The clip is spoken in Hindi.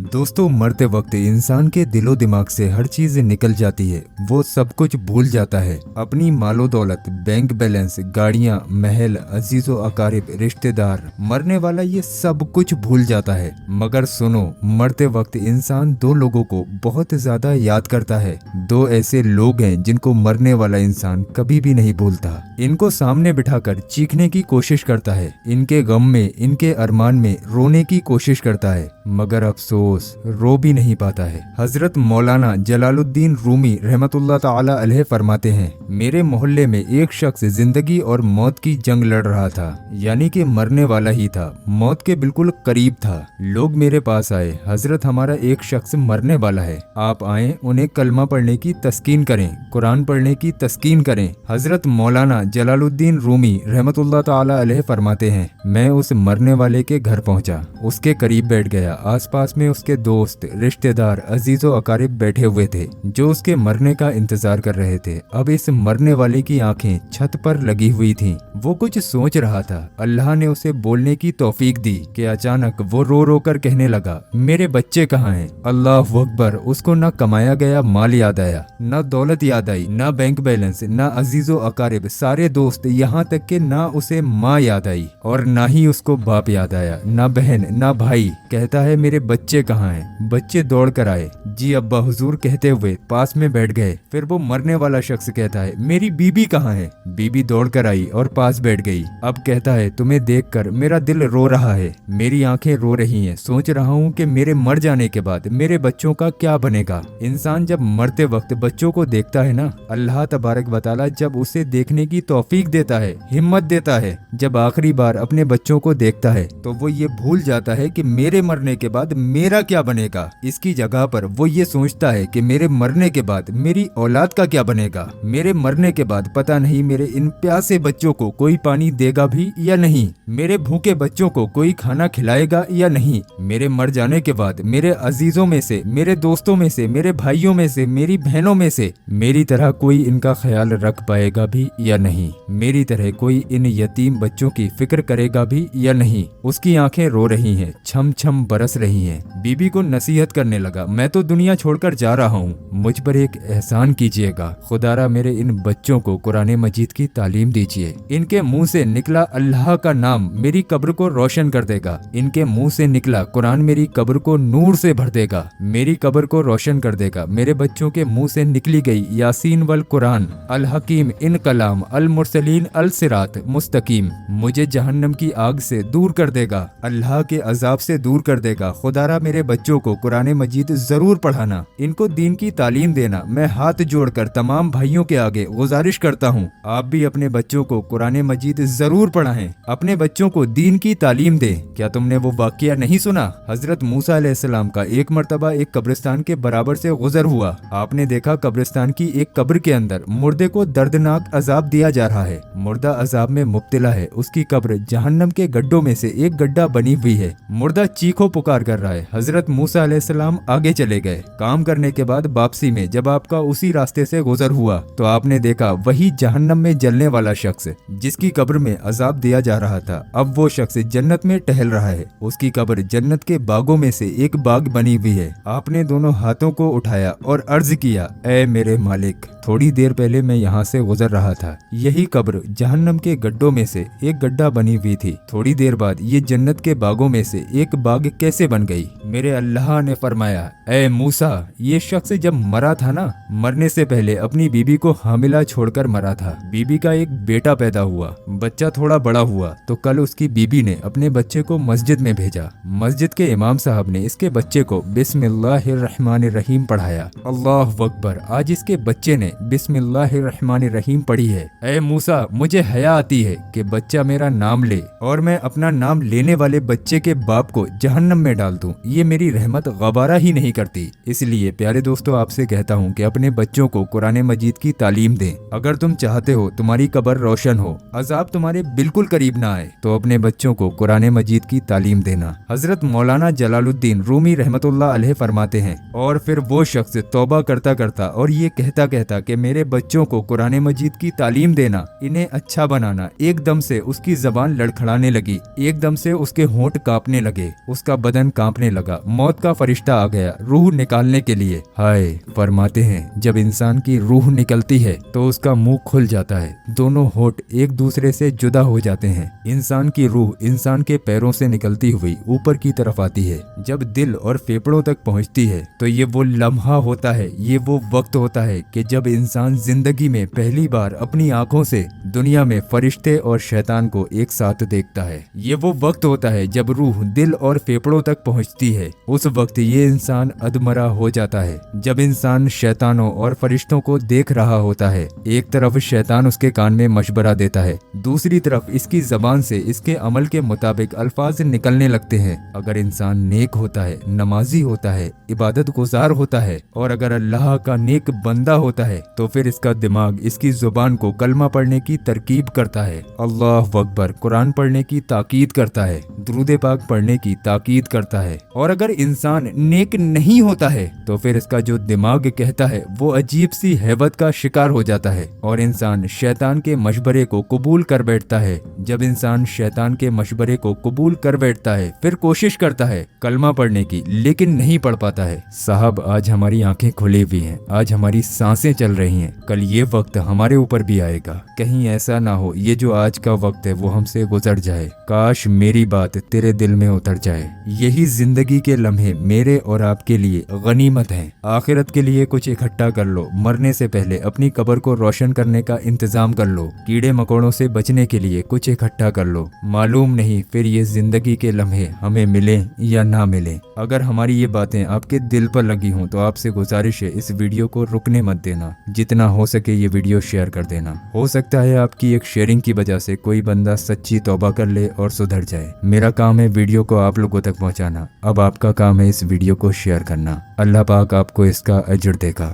दोस्तों, मरते वक्त इंसान के दिलो दिमाग से हर चीज निकल जाती है। वो सब कुछ भूल जाता है, अपनी मालो दौलत, बैंक बैलेंस, गाड़ियां, महल, अजीजो अकारिब, रिश्तेदार। मरने वाला ये सब कुछ भूल जाता है। मगर सुनो, मरते वक्त इंसान दो लोगों को बहुत ज्यादा याद करता है। दो ऐसे लोग हैं जिनको मरने वाला इंसान कभी भी नहीं भूलता। इनको सामने बिठाकर चीखने की कोशिश करता है, इनके गम में, इनके अरमान में रोने की कोशिश करता है, मगर अफसोस रो भी नहीं पाता है। हजरत मौलाना जलालुद्दीन रूमी रहमतुल्लाह ताला अलैह फरमाते हैं, मेरे मोहल्ले में एक शख्स जिंदगी और मौत की जंग लड़ रहा था, यानी कि मरने वाला ही था, मौत के बिल्कुल करीब था। लोग मेरे पास आए, हजरत हमारा एक शख्स मरने वाला है, आप आए उन्हें कलमा पढ़ने की तस्कीन करें, कुरान पढ़ने की तस्कीन करें। हजरत मौलाना जलालुद्दीन रूमी रहमतुल्लाह ताला अलैह फरमाते हैं, मैं उस मरने वाले के घर पहुंचा, उसके करीब बैठ गया। आसपास में उसके दोस्त, रिश्तेदार, अजीजो अकारिब बैठे हुए थे जो उसके मरने का इंतजार कर रहे थे। अब इस मरने वाले की आंखें छत पर लगी हुई थीं। वो कुछ सोच रहा था। अल्लाह ने उसे बोलने की तौफीक दी कि अचानक वो रो रो कर कहने लगा, मेरे बच्चे कहाँ हैं? अल्लाह अकबर। उसको न कमाया गया माल याद आया, न दौलत याद आई, न बैंक बैलेंस, न अजीजो अकारिब, सारे दोस्त, यहाँ तक कि न उसे माँ याद आई और न ही उसको बाप याद आया, न बहन, न भाई। कहता है, मेरे बच्चे कहाँ हैं? बच्चे दौड़ कर आए, जी अब्बा हुजूर कहते हुए पास में बैठ गए। फिर वो मरने वाला शख्स कहता है, मेरी बीबी कहाँ है? बीबी दौड़ कर आई और पास बैठ गई। अब कहता है, तुम्हें देखकर मेरा दिल रो रहा है, मेरी आंखें रो रही हैं, सोच रहा हूँ कि मेरे मर जाने के बाद मेरे बच्चों का क्या बनेगा। इंसान जब मरते वक्त बच्चों को देखता है ना, अल्लाह तबारक व तआला जब उसे देखने की तौफीक देता है, हिम्मत देता है, जब आखिरी बार अपने बच्चों को देखता है तो वो ये भूल जाता है कि मेरे मरने के बाद मेरा क्या बनेगा। इसकी जगह पर वो ये सोचता है कि मेरे मरने के बाद मेरी औलाद का क्या बनेगा। मेरे मरने के बाद पता नहीं मेरे इन प्यासे बच्चों को कोई पानी देगा भी या नहीं, मेरे भूखे बच्चों को कोई खाना खिलाएगा या नहीं। मेरे मर जाने के बाद मेरे अजीजों में से, मेरे दोस्तों में से, मेरे भाइयों में से, मेरी बहनों में से मेरी तरह कोई इनका ख्याल रख पाएगा भी या नहीं, मेरी तरह कोई इन यतीम बच्चों की फिक्र करेगा भी या नहीं। उसकी आंखें रो रही हैं, छम छम बरस रही हैं। बीबी को नसीहत करने लगा, मैं तो दुनिया छोड़कर जा रहा हूँ, मुझ पर एक एहसान कीजिएगा, खुदारा मेरे इन बच्चों को कुरान मजीद की तालीम दीजिए। इनके मुंह से निकला अल्लाह का नाम मेरी कब्र को रोशन कर देगा, इनके मुंह से निकला कुरान मेरी कब्र को नूर से भर देगा, मेरी कब्र को रोशन कर देगा। मेरे बच्चों के मुंह से निकली गई यासीन वल कुरान, अल हकीम, इन कलाम, अल मुरसलीन, अल सिरात मुस्तकीम मुझे जहन्नम की आग से दूर कर देगा, अल्लाह के अजाब से दूर कर देगा। खुदारा मेरे बच्चों को कुरान मजीद जरूर पढ़ाना, इनको दीन की तालीम देना। मैं हाथ जोड़कर तमाम भाइयों के आगे गुजारिश करता हूँ, आप भी अपने बच्चों को कुरान मजीद जरूर पढ़ाएं, अपने बच्चों को दीन की तालीम दें। क्या तुमने वो वाकया नहीं सुना? हजरत मूसा अलैहिस्सलाम का एक मर्तबा एक कब्रिस्तान के बराबर से गुजर हुआ। आपने देखा कब्रिस्तान की एक कब्र के अंदर मुर्दे को दर्दनाक अजाब दिया जा रहा है। मुर्दा अजाब में मुब्तला है, उसकी कब्र जहन्नम के गड्ढों में से एक गड्ढा बनी हुई है। मुर्दा चीखो पुकार कर रहा है। हजरत मूसा अलैहिस्सलाम आगे चले गए। काम करने के बाद वापसी में जब आपका उसी रास्ते से गुजर हुआ तो आपने देखा वही जहन्नम में जलने वाला शख्स जिसकी कब्र में अजाब दिया जा रहा था, अब वो शख्स जन्नत में टहल रहा है। उसकी कब्र जन्नत के बागों में से एक बाग बनी हुई है। आपने दोनों हाथों को उठाया और अर्ज किया, ऐ मेरे मालिक, थोड़ी देर पहले मैं यहाँ से गुजर रहा था, यही कब्र जहन्नम के गड्ढों में से एक गड्ढा बनी हुई थी, थोड़ी देर बाद ये जन्नत के बागों में से एक बाग कैसे बन गई? मेरे अल्लाह ने फरमाया, ऐ मूसा, ये शख्स जब मरा था ना, मरने से पहले अपनी बीबी को हामिला छोड़कर मरा था। बीबी का एक बेटा पैदा हुआ, बच्चा थोड़ा बड़ा हुआ तो कल उसकी बीबी ने अपने बच्चे को मस्जिद में भेजा। मस्जिद के इमाम साहब ने इसके बच्चे को बिस्मिल्लाहिर्रहमानिर्रहीम पढ़ाया। अल्लाह अकबर। आज इसके बच्चे ने बिस्मिल्लाहिर्रहमानिर्रहीम पढ़ी है। ऐ मूसा, मुझे हया आती है कि बच्चा मेरा नाम ले और मैं अपना नाम लेने वाले बच्चे के बाप को जहन्नम में डाल दूं। ये मेरी रहमत गवारा ही नहीं करती। इसलिए प्यारे दोस्तों, आपसे कहता हूँ कि अपने बच्चों को कुरान मजीद की तालीम दें। अगर तुम चाहते हो तुम्हारी कब्र रोशन हो, अजाब तुम्हारे बिल्कुल करीब ना आए, तो अपने बच्चों को कुरान मजीद की तालीम देना। हजरत मौलाना जलालुद्दीन रूमी रहमतुल्लाह अलैह फरमाते हैं, और फिर वो शख्स तौबा करता करता और ये कहता कहता कि मेरे बच्चों को कुरान मजीद की तालीम देना, इन्हें अच्छा बनाना, एकदम से उसकी जबान लड़खड़ाने लगी, एकदम से उसके होंठ कांपने लगे। उसका बदन कांपने लगा। मौत का फरिश्ता आ गया रूह निकालने के लिए। हाय, फरमाते हैं जब इंसान की रूह निकलती है तो उसका मुंह खुल जाता है, दोनों होठ एक दूसरे से जुदा हो जाते हैं। इंसान की रूह इंसान के पैरों से निकलती हुई ऊपर की तरफ आती है। जब दिल और फेफड़ों तक पहुंचती है तो ये वो लम्हा होता है, ये वो वक्त होता है कि जब इंसान जिंदगी में पहली बार अपनी आंखों से दुनिया में फरिश्ते और शैतान को एक साथ देखता है। ये वो वक्त होता है जब रूह दिल और फेफड़ों तक पहुंचती है। उस वक्त ये इंसान अधमरा हो जाता है। जब इंसान शैतानों और फरिश्तों को देख रहा होता है, एक तरफ शैतान उसके कान में मशवरा देता है, दूसरी तरफ इसकी जबान से इसके अमल के मुताबिक अल्फाज निकलने लगते हैं। अगर इंसान नेक होता है, नमाजी होता है, इबादत गुजार होता है और अगर अल्लाह का नेक बंदा होता है तो फिर इसका दिमाग इसकी जुबान को कलमा पढ़ने की तरकीब करता है, अल्लाह अकबर कुरान पढ़ने की ताकीद करता है, दुरूद पाक पढ़ने की ताकीद करता है। और अगर इंसान नेक नहीं होता है तो फिर इसका जो दिमाग कहता है वो अजीब सी हैबत का शिकार हो जाता है और इंसान शैतान के मशवरे को कबूल कर बैठता है। जब इंसान शैतान के मशवरे को कबूल कर बैठता है फिर कोशिश करता है कलमा पढ़ने की, लेकिन नहीं पढ़ पाता है। साहब, आज हमारी आंखें खुली हुई हैं, आज हमारी सांसें चल रही हैं, कल ये वक्त हमारे ऊपर भी आएगा। कहीं ऐसा ना हो ये जो आज का वक्त है वो हमसे गुजर जाए। काश मेरी बात तेरे दिल में उतर जाए। यही जिंदगी के लम्हे मेरे और आपके लिए गनीमत हैं। आखिरत के लिए कुछ इकट्ठा कर लो, मरने से पहले अपनी कब्र को रोशन करने का इंतजाम कर लो। कीड़े मकोड़ों से बचने के लिए कुछ इकट्ठा कर लो। मालूम नहीं फिर ये जिंदगी के लम्हे हमें मिले या ना मिले। अगर हमारी ये बातें आपके दिल पर लगी हों तो आपसे गुजारिश है इस वीडियो को रुकने मत देना। जितना हो सके ये वीडियो शेयर कर देना। हो सकता है आपकी एक शेयरिंग की वजह से कोई बंदा सच्ची तौबा कर ले और सुधर जाए। मेरा काम है वीडियो को आप लोगों तक पहुंचाना, अब आपका काम है इस वीडियो को शेयर करना। अल्लाह पाक आपको इसका अजर देगा।